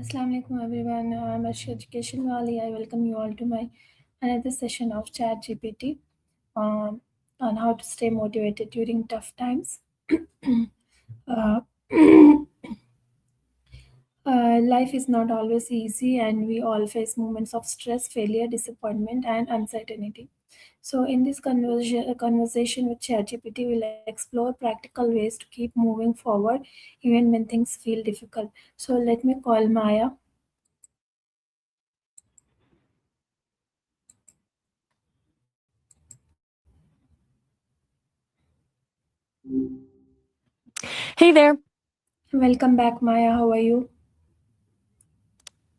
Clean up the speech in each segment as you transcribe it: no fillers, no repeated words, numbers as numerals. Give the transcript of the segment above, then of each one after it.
Assalamu alaikum everyone. I'm Arshiya Education Wali. I welcome you all to my another session of ChatGPT um, on how to stay motivated during tough times. uh, Life is not always easy, and we all face moments of stress, failure, disappointment, and uncertainty. So, in this conversation with ChatGPT, we'll explore practical ways to keep moving forward even when things feel difficult. So, let me call Maya. Hey there. Welcome back, Maya. How are you?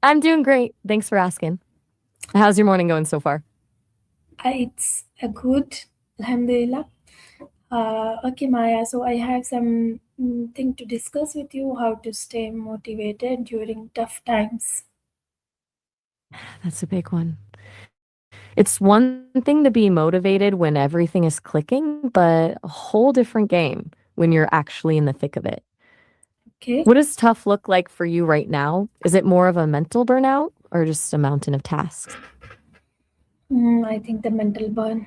I'm doing great. Thanks for asking. How's your morning going so far? It's a good, Alhamdulillah. Okay, Maya. So I have some thing to discuss with you: how to stay motivated during tough times. That's a big one. It's one thing to be motivated when everything is clicking, but a whole different game when you're actually in the thick of it. Okay. What does tough look like for you right now? Is it more of a mental burnout or just a mountain of tasks? I think the mental burn.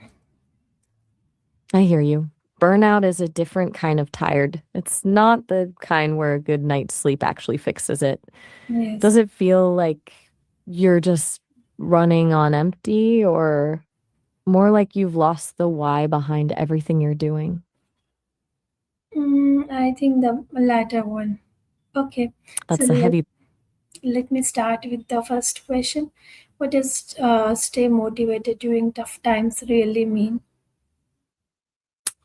I hear you. Burnout is a different kind of tired. It's not the kind where a good night's sleep actually fixes it. Does Yes. it feel like you're just running on empty or more like you've lost the why behind everything you're doing? I think the latter one. Okay. So That's a heavy. let me start with the first question. What does stay motivated during tough times really mean?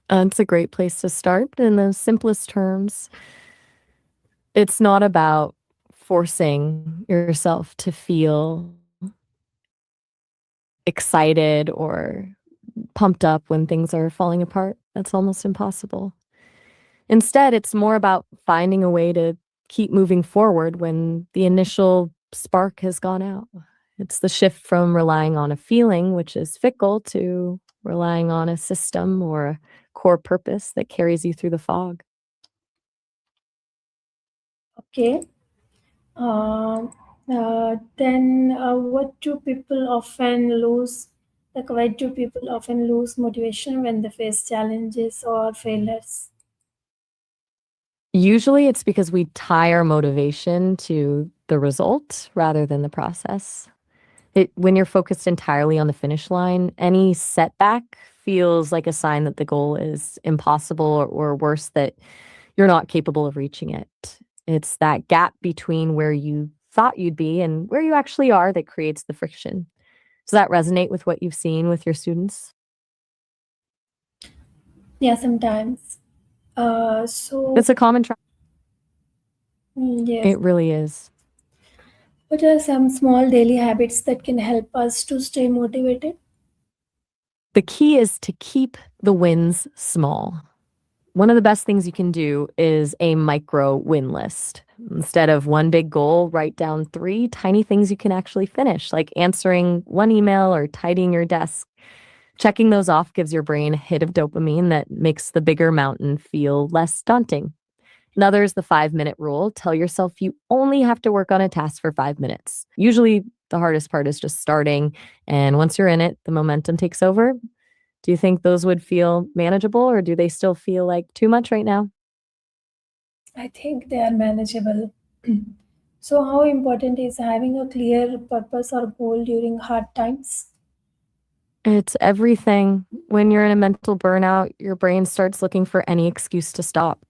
It's a great place to start in the simplest terms. It's not about forcing yourself to feel excited or pumped up when things are falling apart. That's almost impossible. Instead, it's more about finding a way to keep moving forward when the initial spark has gone out. It's the shift from relying on a feeling, which is fickle, to relying on a system or a core purpose that carries you through the fog. Okay. Then what do people often lose? Like, why do people often lose motivation when they face challenges or failures? Usually it's because we tie our motivation to the result rather than the process. When you're focused entirely on the finish line, any setback feels like a sign that the goal is impossible or worse, that you're not capable of reaching it. It's that gap between where you thought you'd be and where you actually are that creates the friction. Does that resonate with what you've seen with your students? Yeah, sometimes. So It's a common trap. yes. It really is. What are some small daily habits that can help us to stay motivated? The key is to keep the wins small. One of the best things you can do is a micro win list. Instead of one big goal, write down 3 tiny things you can actually finish, like answering one email or tidying your desk. Checking those off gives your brain a hit of dopamine that makes the bigger mountain feel less daunting. Another is the 5-minute rule. Tell yourself you only have to work on a task for 5 minutes. Usually, the hardest part is just starting. And once you're in it, the momentum takes over. Do you think those would feel manageable or do they still feel like too much right now? I think they are manageable. So, how important is having a clear purpose or goal during hard times? It's everything. When you're in a mental burnout, your brain starts looking for any excuse to stop.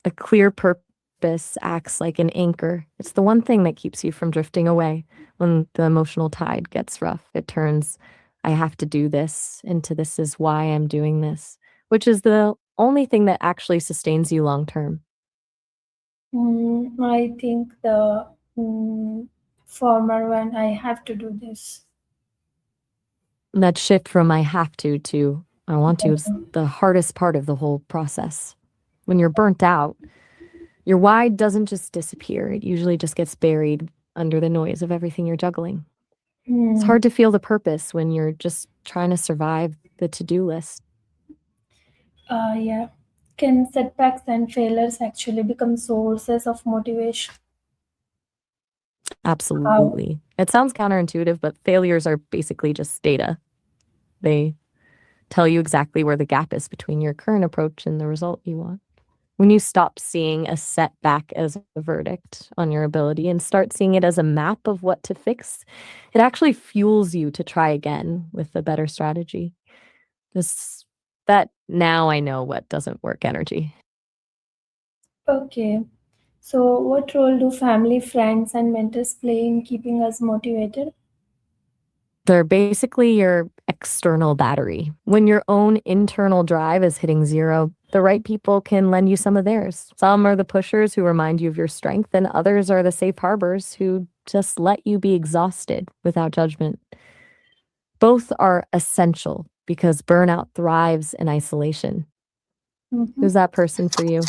A clear purpose acts like an anchor. It's the one thing that keeps you from drifting away. When the emotional tide gets rough, it turns, I have to do this, into this is why I'm doing this, which is the only thing that actually sustains you long term. I think the former one, I have to do this. And that shift from I have to I want to is the hardest part of the whole process. When you're burnt out, your why doesn't just disappear, it usually just gets buried under the noise of everything you're juggling. It's Hmm. hard to feel the purpose when you're just trying to survive the to-do list. Yeah. Can setbacks and failures actually become sources of motivation? Absolutely. How? It sounds counterintuitive, but failures are basically just data. They tell you exactly where the gap is between your current approach and the result you want. When you stop seeing a setback as a verdict on your ability and start seeing it as a map of what to fix, it actually fuels you to try again with a better strategy. This that now I know what doesn't work energy. Okay. So, what role do family, friends, and mentors play in keeping us motivated? They're basically your external battery. When your own internal drive is hitting zero, the right people can lend you some of theirs. Some are the pushers who remind you of your strength, and others are the safe harbors who just let you be exhausted without judgment. Both are essential because burnout thrives in isolation. Mm-hmm. Who's that person for you?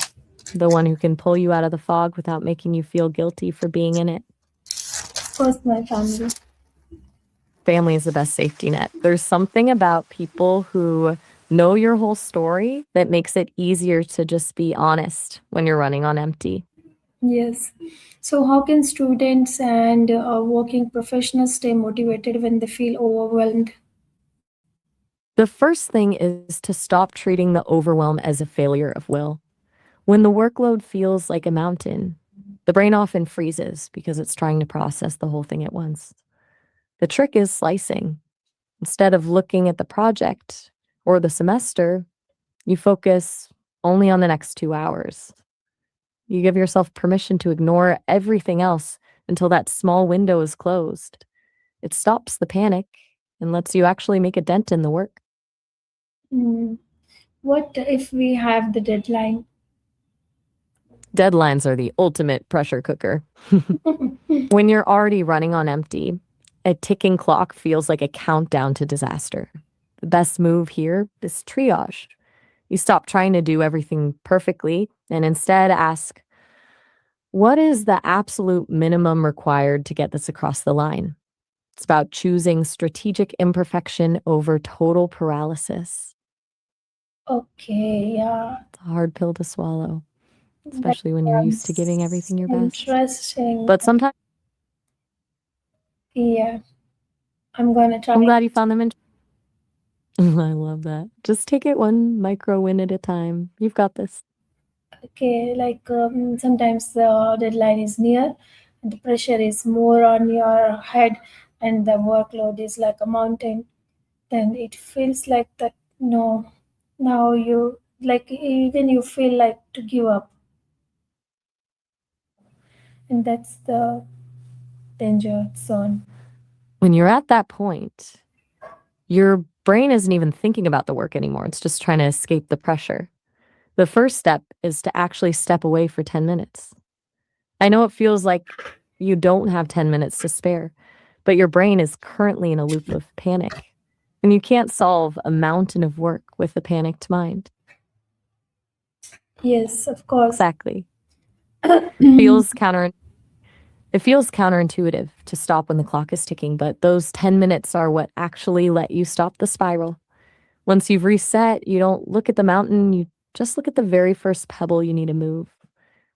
The one who can pull you out of the fog without making you feel guilty for being in it. Of course, my family. Family is the best safety net. There's something about people who know your whole story that makes it easier to just be honest when you're running on empty. Yes. So, how can students and working professionals stay motivated when they feel overwhelmed? The first thing is to stop treating the overwhelm as a failure of will. When the workload feels like a mountain, the brain often freezes because it's trying to process the whole thing at once. The trick is slicing. Instead of looking at the project or the semester, you focus only on the next 2 hours. You give yourself permission to ignore everything else until that small window is closed. It stops the panic and lets you actually make a dent in the work. Mm. What if we have the deadline? Deadlines are the ultimate pressure cooker. When you're already running on empty, a ticking clock feels like a countdown to disaster. The best move here is triage. You stop trying to do everything perfectly and instead ask, what is the absolute minimum required to get this across the line? It's about choosing strategic imperfection over total paralysis. Okay, yeah, It's a hard pill to swallow, that especially when you're used to giving sounds everything your best. interesting. But sometimes Yeah, I'm gonna try. I'm glad you found them interesting. I love that. Just take it one micro win at a time. You've got this. Okay, like sometimes the deadline is near, and the pressure is more on your head, and the workload is like a mountain. Then it feels like that. No, now you like even you feel like to give up, and that's the danger zone. When you're at that point, your brain isn't even thinking about the work anymore. It's just trying to escape the pressure. The first step is to actually step away for 10 minutes. I know it feels like you don't have 10 minutes to spare, but your brain is currently in a loop of panic. And you can't solve a mountain of work with a panicked mind. Yes, of course. Exactly. Feels counter it feels counterintuitive to stop when the clock is ticking, but those 10 minutes are what actually let you stop the spiral. Once you've reset, you don't look at the mountain, you just look at the very first pebble you need to move.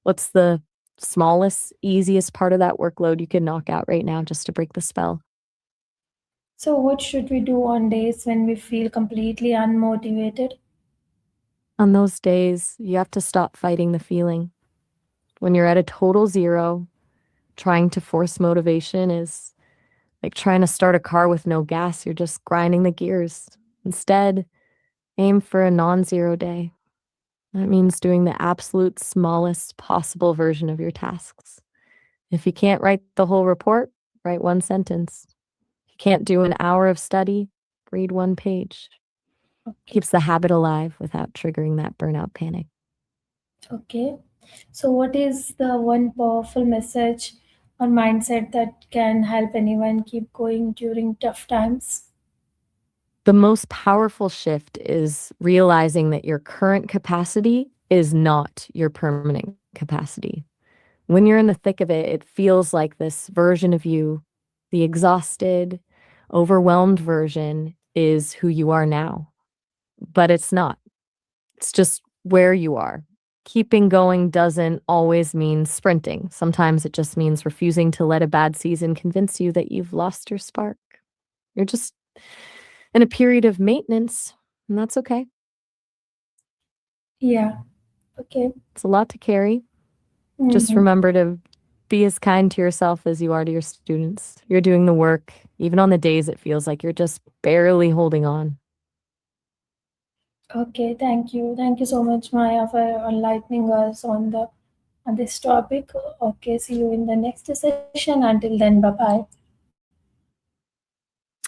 What's the smallest, easiest part of that workload you can knock out right now just to break the spell? So, what should we do on days when we feel completely unmotivated? On those days, you have to stop fighting the feeling. When you're at a total zero, trying to force motivation is like trying to start a car with no gas. You're just grinding the gears. Instead, aim for a non zero day. That means doing the absolute smallest possible version of your tasks. If you can't write the whole report, write one sentence. If you can't do an hour of study, read one page. Okay. Keeps the habit alive without triggering that burnout panic. Okay. So, what is the one powerful message or mindset that can help anyone keep going during tough times? The most powerful shift is realizing that your current capacity is not your permanent capacity. When you're in the thick of it, it feels like this version of you, the exhausted, overwhelmed version, is who you are now. But it's not. It's just where you are. Keeping going doesn't always mean sprinting. Sometimes it just means refusing to let a bad season convince you that you've lost your spark. You're just in a period of maintenance, and that's okay. Yeah. Okay. It's a lot to carry. Just Mm-hmm. remember to be as kind to yourself as you are to your students. You're doing the work, even on the days it feels like you're just barely holding on. Okay. Thank you. Thank you so much, Maya, for enlightening us on the on this topic. Okay. See you in the next session. Until then, bye bye.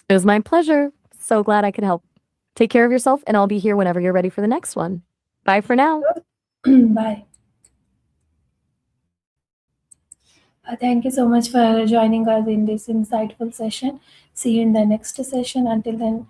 It was my pleasure. So glad I could help. Take care of yourself, and I'll be here whenever you're ready for the next one. Bye for now. Bye. Thank you so much for joining us in this insightful session. See you in the next session. Until then,